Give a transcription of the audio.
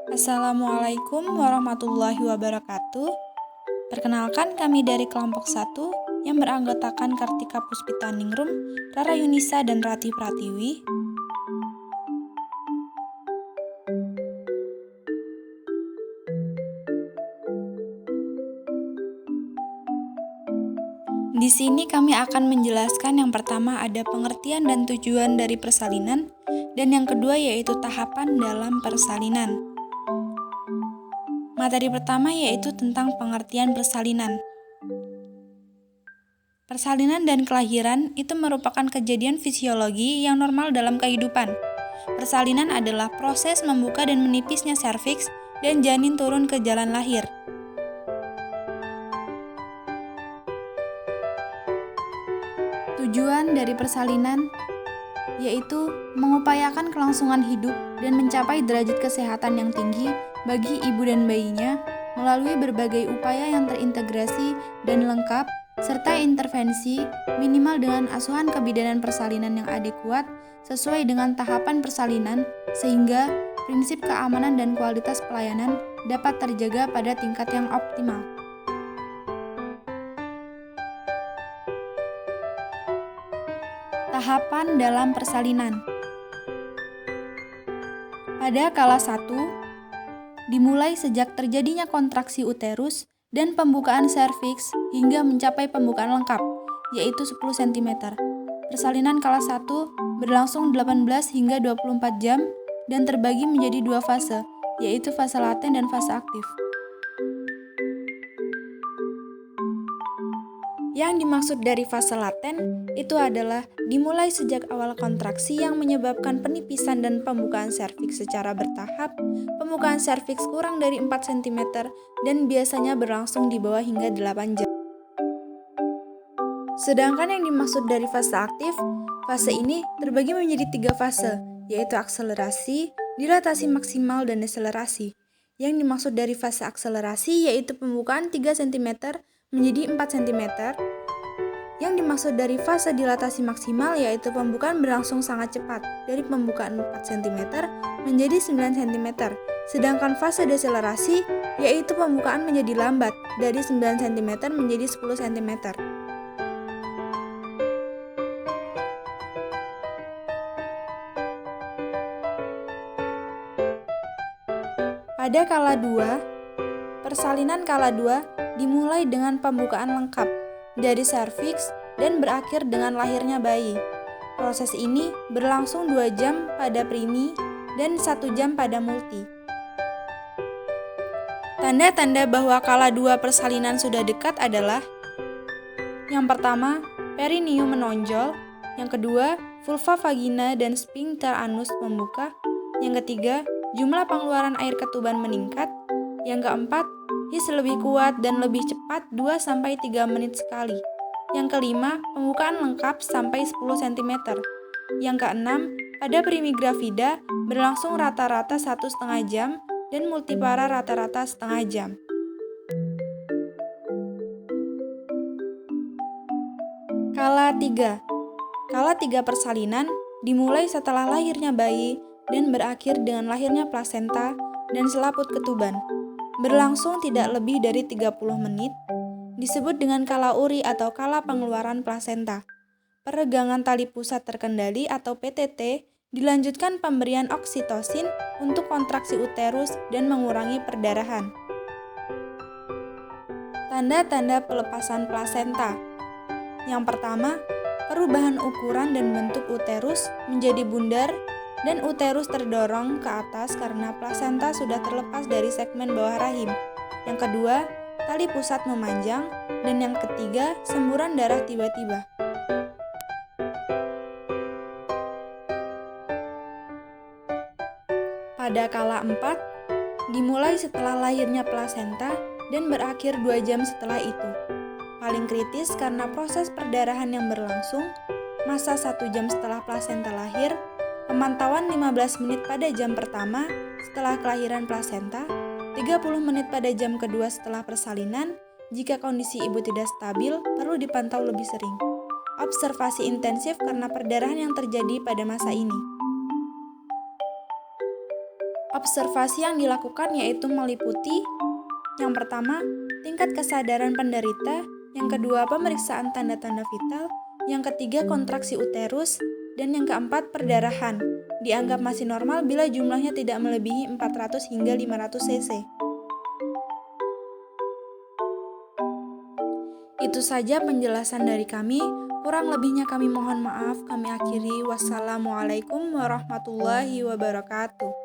Assalamualaikum warahmatullahi wabarakatuh. Perkenalkan, kami dari kelompok 1 yang beranggotakan Kartika Puspitaningrum, Rara Yunisa, dan Rati Pratiwi. Di sini kami akan menjelaskan yang pertama ada pengertian dan tujuan dari persalinan, dan yang kedua yaitu tahapan dalam persalinan. Materi pertama yaitu tentang pengertian persalinan. Persalinan dan kelahiran itu merupakan kejadian fisiologi yang normal dalam kehidupan. Persalinan adalah proses membuka dan menipisnya serviks dan janin turun ke jalan lahir. Tujuan dari persalinan yaitu mengupayakan kelangsungan hidup dan mencapai derajat kesehatan yang tinggi bagi ibu dan bayinya melalui berbagai upaya yang terintegrasi dan lengkap serta intervensi minimal dengan asuhan kebidanan persalinan yang adekuat sesuai dengan tahapan persalinan sehingga prinsip keamanan dan kualitas pelayanan dapat terjaga pada tingkat yang optimal. Tahapan dalam persalinan. Pada kala 1, dimulai sejak terjadinya kontraksi uterus dan pembukaan serviks hingga mencapai pembukaan lengkap, yaitu 10 cm. Persalinan kala 1 berlangsung 18 hingga 24 jam dan terbagi menjadi 2 fase, yaitu fase laten dan fase aktif. Yang dimaksud dari fase laten itu adalah dimulai sejak awal kontraksi yang menyebabkan penipisan dan pembukaan serviks secara bertahap. Pembukaan serviks kurang dari 4 cm dan biasanya berlangsung di bawah hingga 8 jam. Sedangkan yang dimaksud dari fase aktif, fase ini terbagi menjadi 3 fase, yaitu akselerasi, dilatasi maksimal, dan deselerasi. Yang dimaksud dari fase akselerasi yaitu pembukaan 3 cm menjadi 4 cm. Yang dimaksud dari fase dilatasi maksimal yaitu pembukaan berlangsung sangat cepat dari pembukaan 4 cm menjadi 9 cm. Sedangkan fase deselerasi yaitu pembukaan menjadi lambat dari 9 cm menjadi 10 cm. Pada kala 2, persalinan kala 2 dimulai dengan pembukaan lengkap dari serviks dan berakhir dengan lahirnya bayi. Proses ini berlangsung 2 jam pada primi dan 1 jam pada multi. Tanda-tanda bahwa kala 2 persalinan sudah dekat adalah: yang pertama, perineum menonjol; yang kedua, vulva vagina dan sphincter anus membuka; yang ketiga, jumlah pengeluaran air ketuban meningkat; yang keempat, his lebih kuat dan lebih cepat 2-3 menit sekali; yang kelima, pembukaan lengkap sampai 10 cm; yang keenam, pada primi gravida berlangsung rata-rata 1,5 jam dan multipara rata-rata setengah jam. Kala 3. Kala 3 persalinan dimulai setelah lahirnya bayi dan berakhir dengan lahirnya plasenta dan selaput ketuban. Berlangsung tidak lebih dari 30 menit, disebut dengan kala uri atau kala pengeluaran plasenta. Peregangan tali pusat terkendali atau PTT dilanjutkan pemberian oksitosin untuk kontraksi uterus dan mengurangi perdarahan. Tanda-tanda pelepasan plasenta. Yang pertama, perubahan ukuran dan bentuk uterus menjadi bundar dan uterus terdorong ke atas karena plasenta sudah terlepas dari segmen bawah rahim. Yang kedua, tali pusat memanjang. Dan yang ketiga, semburan darah tiba-tiba. Pada kala 4, dimulai setelah lahirnya plasenta dan berakhir 2 jam setelah itu. Paling kritis karena proses perdarahan yang berlangsung masa 1 jam setelah plasenta lahir, pemantauan 15 menit pada jam pertama setelah kelahiran plasenta, 30 menit pada jam kedua setelah persalinan. Jika kondisi ibu tidak stabil, perlu dipantau lebih sering. Observasi intensif karena perdarahan yang terjadi pada masa ini. Observasi yang dilakukan yaitu meliputi yang pertama, tingkat kesadaran penderita, yang kedua, pemeriksaan tanda-tanda vital, yang ketiga, kontraksi uterus, dan yang keempat, perdarahan. Dianggap masih normal bila jumlahnya tidak melebihi 400 hingga 500 cc. Itu saja penjelasan dari kami. Kurang lebihnya kami mohon maaf. Kami akhiri. Wassalamualaikum warahmatullahi wabarakatuh.